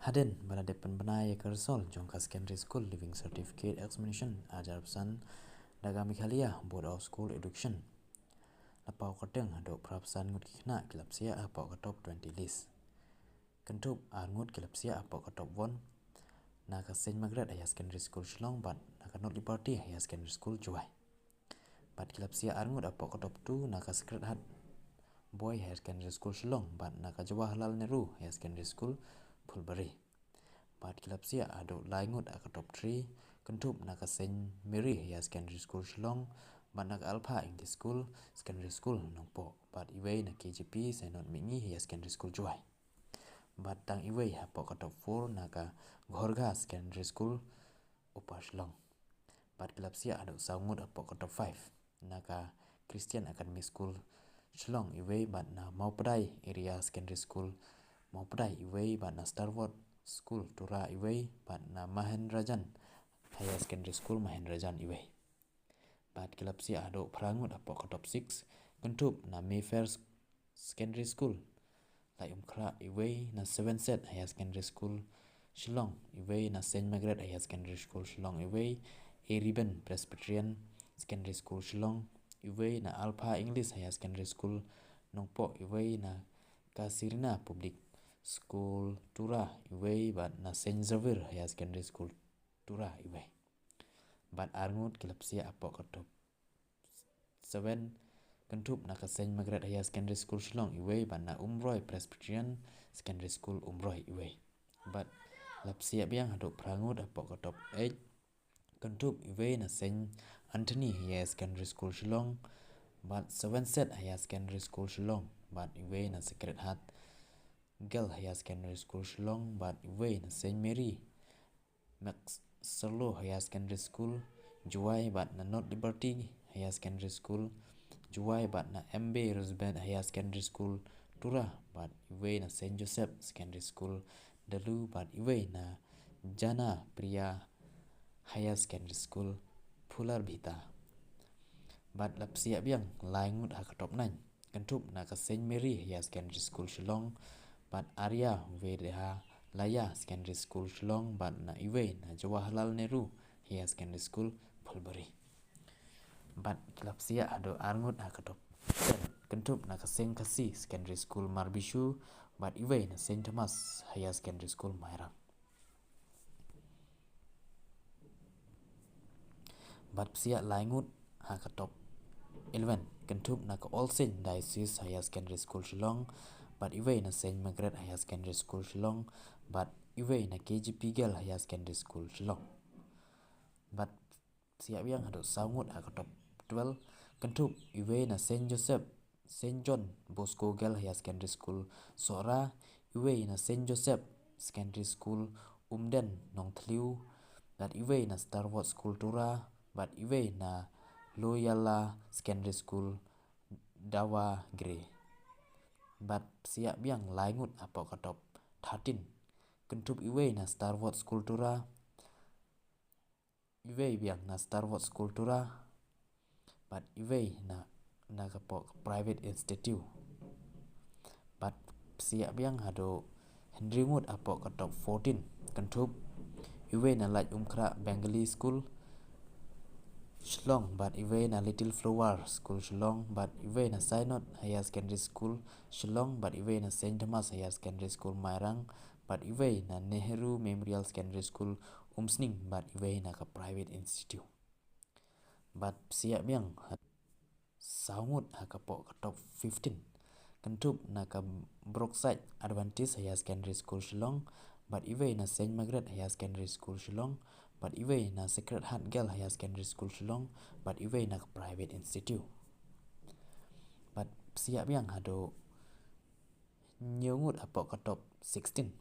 Haden bala depan benai kersol Jong secondary school living certificate examination ajar pesan daga Mikhalia board of school education. Lapau kadang aduk perapsan ngut kina kilapsia apau ketop 20 list. Kentup ngut kilapsia apau ketop won naka Saint Margaret Higher Secondary School Shillong bat naka North Liberty Higher Secondary School Juai. Bat kilapsia ngut apau ketop tu naka Secret Heart Boy Higher Secondary School Shillong bat naka Jawaharlal Nehru Higher Secondary School Pulbari. Bat kilapsia aduk laingut ketop 3 kentup naka Saint Mary Higher Secondary School Shillong bat naka Alpha English School Secondary School Nongpo bat iway na KGP Saint Mingi Higher Secondary School Juai. Bat tang iway apau ketop 4 naka Ghorga Secondary School Upar Shillong. Bat kilapsia aduk saungut apau ketop 5 naka Christian Academy School Shillong iway bat na Maupadai Area Secondary School Maupadai iway bat na Starwood School Tura iway bat na Mahendrajan Higher Secondary School Mahendrajan iway. Bat kilapsia aduk perangut apau ketop 6 kentup na Mayfair Secondary School Lai Umkra iway na 7 set Higher Secondary School Shillong iway na Saint Margaret Higher Secondary School Shillong iway A Ribbon Presbyterian Secondary School Shillong iway na Alpha English Higher Secondary School Nongpo iway na Kasirina Public School Tura iway bat na Saint Xavier Higher Secondary School Tura iway. Bat arngut kilapsia apau ketop 7 kentup naka Saint Margaret Higher Secondary School Shillong iway bat na Umroy Presbyterian Secondary School Umroy iway. Bat lapsia biang aduk perangut apau ketop 8 kentup iway na Saint Anthony Higher Secondary School Shillong bat 7 set Higher Secondary School Shillong bat iway na Sacred Heart Girl Higher Secondary School Shillong bat iway na Saint Mary Max Solo Higher Secondary School Juai bat na North Liberty Higher Secondary School Juai bat na MB Roosevelt Higher Secondary School Tura bat iway na Saint Joseph Secondary School Dalu bat iway na Jana Priya Higher Secondary School Pular Bhita. Bat lapsia biang laingut ketop 9 kentup naka Saint Mary Higher Secondary School Shillong bat Arya Vedaha Laya Secondary School Shillong bat na iway na Jawaharlal Nehru Higher Secondary School Pulbari. Bat kilapsia aduk arngut ketop 10 kentup naka Saint Kasi Secondary School Marbishu bat iway na Saint Thomas Higher Secondary School Mairang. Bat psia laingut ketop 11 kentup naka All Saint Diocese Higher Secondary School Shillong bat iway na Saint Margaret Higher Secondary School Shillong bat iway na KGP Girl Higher Secondary School Shillong. Bat siap yang aduk saungut ketop 12 kentup iway na Saint Joseph Saint John Bosco Girl Higher Secondary School Sora iway na Saint Joseph Secondary School Umden Nongthliu bat iway na Starwood School Tura bat iway na Loyola Secondary School Dawa Grey. Bat siap biang laingut apau ketop 13 kentup iway na Starwood School Tura iway biang na Starwood School Tura bat iway na kapok private institute. Bat siap biang aduk Hendringut apau ketop 14 kentup iway na Laj Umkra Bengali School Shillong bat iway na Little Flower School Shillong bat iway na Synod Higher Secondary School Shillong bat iway na Saint Thomas Higher Secondary School Mairang bat iway na Nehru Memorial Secondary School Umsning bat iway na ka private institute. Bat siap biang saungut kapok ketop 15 kentup naka Brookside Adventist Higher Secondary School Shillong bat iway na Saint Margaret Higher Secondary School Shillong bat iway na Sacred Heart Girl Higher Secondary School Shillong bat iway na private institute. Bat siap biang aduk nyungut apau ketop 16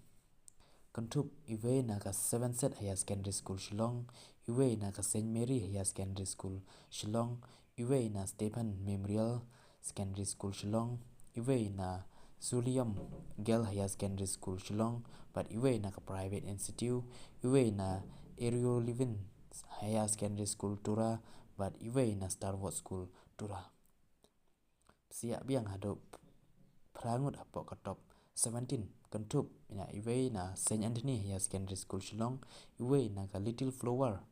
kentup iway na ka 7 set Higher Secondary School Shillong iway na ka Saint Mary Higher Secondary School Shillong iway na Stephen Memorial Secondary School Shillong iway na Zulium Girl Higher Secondary School Shillong bat iway na ka private institute iway na Aero Living Higher Secondary School Tura bat iway na Starwood School Tura. Siap biang aduk perangut apok ketop 17 khynthup ina iwe na Saint Anthony Higher Secondary School Shillong, iwe na ka Little Flower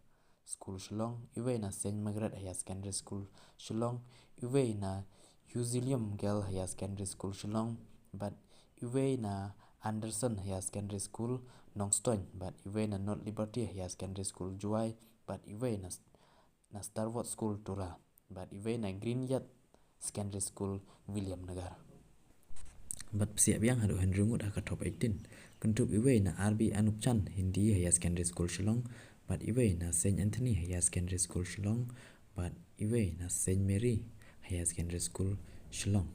School Shillong, iwe na Saint Margaret Higher Secondary School Shillong, iwe na Usilium Girl Higher Secondary School Shillong, but iwe na Anderson Higher Secondary School Nongstoin, but iwe na North Liberty Higher Secondary School Juai, but iwe na Starwood School Tura, but iwe na Green Yard Secondary School William Nagar. But siap yang Haduh Henry ngut haka top 18 khynthup iwe na RB Anupchan Hindi Higher Secondary School Shillong, but iwe na Saint Anthony Higher Secondary School Shillong, but iwe na Saint Mary Higher Secondary School Shillong,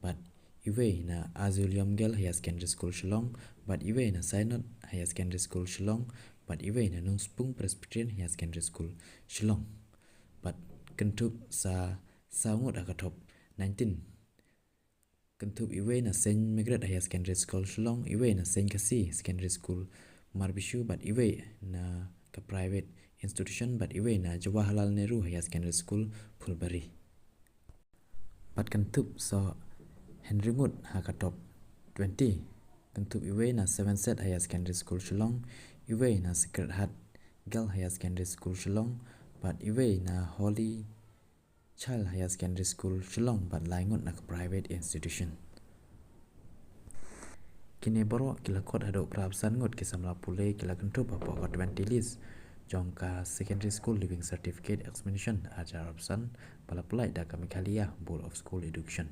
but iwe na Azulium Girl Higher Secondary School Shillong, but iwe na Synod Higher Secondary School Shillong, but iwe na Nungspung Presbyterian Higher Secondary School Shillong. But khynthup sa ngut haka top 19 khynthup iwe na Saint Margaret Higher Secondary School Shillong, iwe na Saint Cassie Secondary School Marbishu, but iwe na ka private institution, but iwe na Jawaharlal Nehru Higher Secondary School Phulbari. But khynthup sa Henry ngut haka top 20 khynthup iwe na Seven Set Higher Secondary School Shillong, iwe na Sacred Heart Girl Higher Secondary School Shillong, but iwe na Holy Child Higher Secondary School Shillong, but laingot na private institution. Kini boro kila kot Haduh Prabsan ngut kisamla pule kila khynthup apa kot 20 list Jong ka Secondary School Living Certificate Examination ajar Prabsan pala pulai da kami khalia Board of School Education.